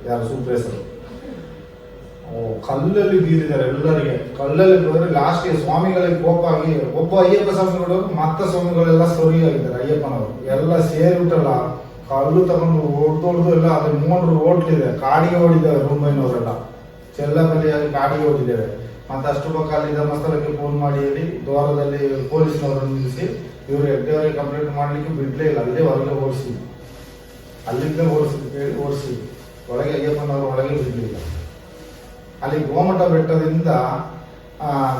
ಯಾರು ಸೂಪ್ರೇಸರು ಕಲ್ಲಲ್ಲಿ ಬೀರಿದ್ದಾರೆ ಎಲ್ಲರಿಗೆ. ಕಲ್ಲಲ್ಲಿ ಹೋದ್ರೆ ಲಾಸ್ಟ್ಗೆ ಸ್ವಾಮಿಗಳಿಗೆ ಕೋಪ ಆಗಿ ಒಬ್ಬ ಅಯ್ಯಪ್ಪ ಸ್ವಾಮಿಗಳು ಮತ್ತ ಸ್ವಾಮಿಗಳೆಲ್ಲ ಸರಿಯಾಗಿದ್ದಾರೆ. ಅಯ್ಯಪ್ಪನವರು ಎಲ್ಲ ಸೇರಿಬಿಟ್ಟಲ್ಲ ಕಲ್ಲು ತಗೊಂಡು ಹೊಡೆದೊಡ್ದು ಎಲ್ಲ ಅದ್ರ 3 ಹೋಟ್ಲಿದೆ, ಕಾಡಿಗೆ ಹೊಡಿದ್ದಾರೆ. ಮುಂಬೈನವರೆಲ್ಲ ಚೆಲ್ಲಮಲ್ಲಿಯಾಗಿ ಕಾಡಿಗೆ ಹೊಡಿದ್ದೇವೆ. ಮತ್ತೆ ಅಷ್ಟು ಪಕ್ಕ ಅಲ್ಲಿ ಧರ್ಮಸ್ಥಳಕ್ಕೆ ಫೋನ್ ಮಾಡಿ ಹೇಳಿ ದ್ವಾರದಲ್ಲಿ ಪೊಲೀಸ್ನವರನ್ನು ನಿಲ್ಲಿಸಿ ಇವರು ಹೆಗ್ಡೆಯವರಿಗೆ ಕಂಪ್ಲೇಂಟ್ ಮಾಡ್ಲಿಕ್ಕೆ ಬಿಡ್ಲೇ ಇಲ್ಲ. ಅಲ್ಲೇ ಹೊರಗೆ ಓಡಿಸಿ, ಅಲ್ಲಿಂದ ಓಡಿಸಿ ಒಳಗೆ ಅಯ್ಯಪ್ಪನವರು ಒಳಗೆ ಬಿಡ್ಲಿಲ್ಲ. ಅಲ್ಲಿ ಗೋಮಟ ಬೆಟ್ಟದಿಂದ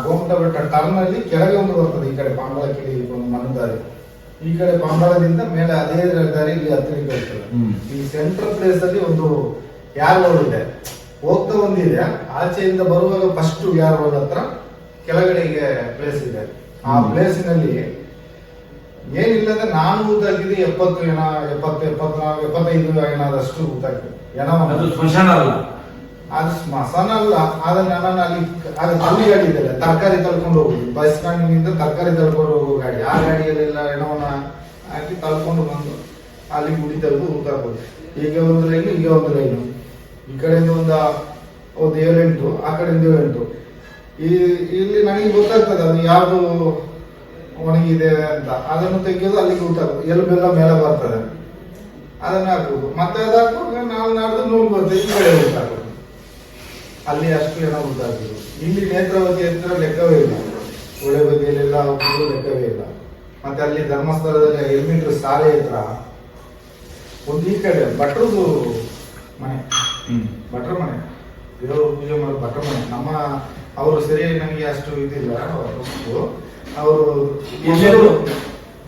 ಗೋಮಟ ಬೆಟ್ಟ ಟರ್ನ್ ಅಲ್ಲಿ ಕೆಳಗೆ ಒಂದು ಬರ್ತದೆ, ಈ ಕಡೆ ಪಾಂಬಳ ಕಿಡಿ ಒಂದು ಮಣ್ಣದಾರಿ, ಈ ಕಡೆ ಪಾಂಬಳದಿಂದ ಮೇಲೆ ಅದೇ ದಾರಿ ಇಲ್ಲಿ ಹತ್ತಿರಕ್ಕೆ ಹೋಗ್ತದೆ. ಈ ಸೆಂಟ್ರಲ್ ಪ್ಲೇಸ್ ಅಲ್ಲಿ ಒಂದು ಯಾರ್ ರೋಡ್ ಇದೆ, ಹೋಗ್ತಾ ಒಂದಿದೆ, ಆಚೆಯಿಂದ ಬರುವಾಗ ಫಸ್ಟ್ ಯಾರ್ ರೋಡ್ ಹತ್ರ ಕೆಳಗಡೆಗೆ ಪ್ಲೇಸ್ ಇದೆ. ಆ ಪ್ಲೇಸಿನಲ್ಲಿ ಏನಿಲ್ಲ ಅಂದ್ರೆ ನಾನು ಊತಾಕಿದ್ದು 70 ಏನ 75 ಏನಾದಷ್ಟು ಊತಾಕಿದೆ. ಸ್ಮಶಾನ ಅಲ್ಲ, ಅದು ಸ್ಮಶಾನ ಅಲ್ಲ. ಆದ್ರೆ ನನ್ನ ಅಲ್ಲಿ ಅದು ತಳ್ಳಿ ಗಾಡಿ ಇದೆ, ತರಕಾರಿ ತಳ್ಕೊಂಡು ಹೋಗುದು, ಬಸ್ ಸ್ಟ್ಯಾಂಡಿನಿಂದ ತರಕಾರಿ ತಳ್ಕೊಂಡು ಹೋಗೋ ಗಾಡಿ. ಆ ಗಾಡಿಯಲ್ಲೆಲ್ಲ ಹೆಣವನ್ನ ಹಾಕಿ ತಳ್ಕೊಂಡು ಬಂದು ಅಲ್ಲಿ ಗುಡಿ ತೆಗೆದು ಊತಾಕೋದು. ಈಗ ಒಂದು ಲೈನು, ಈಗ ಒಂದು ಲೈನು, ಈ ಕಡೆಯಿಂದ ಒಂದು 7-8, ಆ ಕಡೆಯಿಂದ 7-8. ಇಲ್ಲಿ ನನಗೆ ಗೊತ್ತಾಗ್ತದೆ ಅದು ಯಾವುದು ಒಣಗಿದೆ ಅಂತ. ಅದನ್ನು ತೆಗೆಯೋದು ಅಲ್ಲಿಗೆ ಊತಾಕೋದು, ಎಲ್ಬೆಲ್ಲ ಮೇಲೆ ಬರ್ತದೆ, ಅದನ್ನ ಹಾಕುದು. ಮತ್ತೆ ಅದು ಹಾಕುವಾಗ ನಾವು ನಾಡ್ದು ನೂರು ಬರ್ತದೆ, ಈ ಕಡೆ ಊತಾಕೋದು. ಅಲ್ಲಿ ಅಷ್ಟು ಜನ ಊತಾಕಿದ್ರು. ಇಲ್ಲಿ ನೇತ್ರಾವತಿ ಹತ್ರ ಲೆಕ್ಕವೇ ಇಲ್ಲ, ಒಳ್ಳೆ ಬದಿಯಲ್ಲೆಲ್ಲ ಹೋಗುದು ಲೆಕ್ಕವೇ ಇಲ್ಲ. ಮತ್ತೆ ಅಲ್ಲಿ ಧರ್ಮಸ್ಥಳದಲ್ಲಿ ಎಲ್ಮೀಟರ್ ಶಾಲೆ ಹತ್ರ ಒಂದು ಈ ಕಡೆ ಭಟ್ರದು ಮನೆ, ಭಟ್ರ ಮನೆ, ದೇವರು ಪೂಜೆ ಮಾಡೋ ಭಟ್ರ ಮನೆ. ನಮ್ಮ ಅವರು ಸರಿಯಾಗಿ ನನಗೆ ಅಷ್ಟು ಇದಿಲ್ಲ, ಅವರು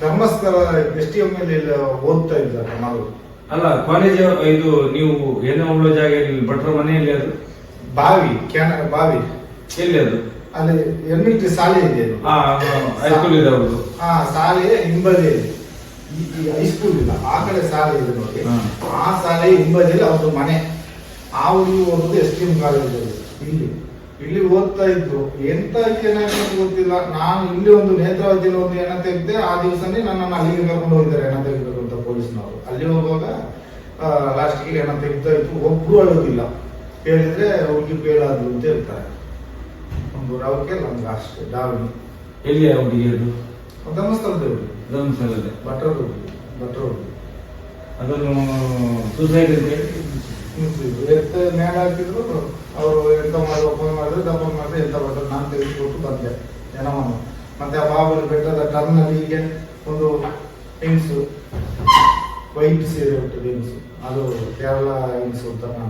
ಧರ್ಮಸ್ಥಳ STM ಓದ್ತಾ ಇದ್ದಾರೆ ಮಗಳು. ಅಲ್ಲ, ಕಾಲೇಜ್ ಇದು ನೀವು ಏನೋ ಉಳ್ಳೋ ಜಾಗ ಭಟ್ರ ಮನೆಯಲ್ಲಿ, ಅದು ಬಾವಿ ಬಾವಿ ಎಲ್ಲಿ ಅದು? ಅಲ್ಲಿ ಎಲ್ಮಿಟ್ರಿ ಶಾಲೆ ಇದೆ, ಹೈಸ್ಕೂಲ್ ಇದೆ ಅವ್ರದ್ದು. ಶಾಲೆಯ ಹಿಂಬದಿಯಲ್ಲಿ, ಈ ಹೈಸ್ಕೂಲ್ ಇಲ್ಲ, ಆ ಕಡೆ ಶಾಲೆ ಇದೆ ನೋಡಿ. ಆ ಶಾಲೆಯ ಹಿಂಬದಿಯಲ್ಲಿ ಅವ್ರದ್ದು ಮನೆ. ಆ ಹುಡುಗಿ ಓದೋದು STM ಕಾಲೇಜಲ್ಲಿ. ಇಲ್ಲಿ ಓದ್ತಾ ಇದ್ರು. ಎಂತ ಏನಾಗಿದೆ ಗೊತ್ತಿಲ್ಲ. ನಾನು ಇಲ್ಲಿ ಒಂದು ನೇತ್ರಾವತಿಯಲ್ಲಿ ಒಂದು ಎಣ ತೆಗೆದೆ. ಆ ದಿವಸನೇ ನನ್ನನ್ನು ಅಲ್ಲಿಗೆ ಕರ್ಕೊಂಡು ಹೋಗಿದ್ದಾರೆ ಎಣ ತೆಗಿಬೇಕು ಅಂತ ಪೊಲೀಸ್ನವರು. ಅಲ್ಲಿ ಹೋಗುವಾಗ ಲಾಸ್ಟ್ಗೆ ಎಣ ತೆಗಿತಾ ಇತ್ತು. ಒಬ್ರು ಅಳೋದಿಲ್ಲ, ಹೇಳಿದ್ರೆ ಹುಡುಗಿ ಬೇಡಾದ್ರು ಅಂತ ಹೇಳ್ತಾರೆ. ಒಂದು ರವಕ್ಕೆ ನಮ್ಗೆ ಅಷ್ಟೇ ಡಾವಣಿ. ಎಲ್ಲಿ ಹುಡುಗಿ ಅದು? ಧರ್ಮಸ್ಥಳದ ಹುಡುಗಿ, ಧರ್ಮಸ್ಥಳದಲ್ಲಿ ಭಟ್ರ ಹುಡುಗಿ. ಅದನ್ನು ಸೂಸೈಡ್ ಅಂತ ನ್ಯಾಯ ಹಾಕಿದ್ರು. ಅವರು ಎಂತ ಮಾಡಿದ್ರು ದಪ್ಪ ಮಾಡಿದ್ರೆ ಎಂತ ಬರ್ತದೆ. ನಾನು ತೆಗೆದುಕೊಟ್ಟು ಬಂದೆ ಜನವನ್ನು. ಮತ್ತೆ ಆ ಬಾಬುಲಿ ಬೆಟ್ಟದ ಟರ್ನಲ್ಲಿ ಹೀಗೆ ಒಂದು ಹೆಂಗ್ಸು, ವೈಟ್ ಸೀರೆ ಉಂಟು ಹೆಂಗ್ಸು, ಅದು ಕೇರಳ ಹೆಂಗ್ಸು ಅಂತ ನಾನು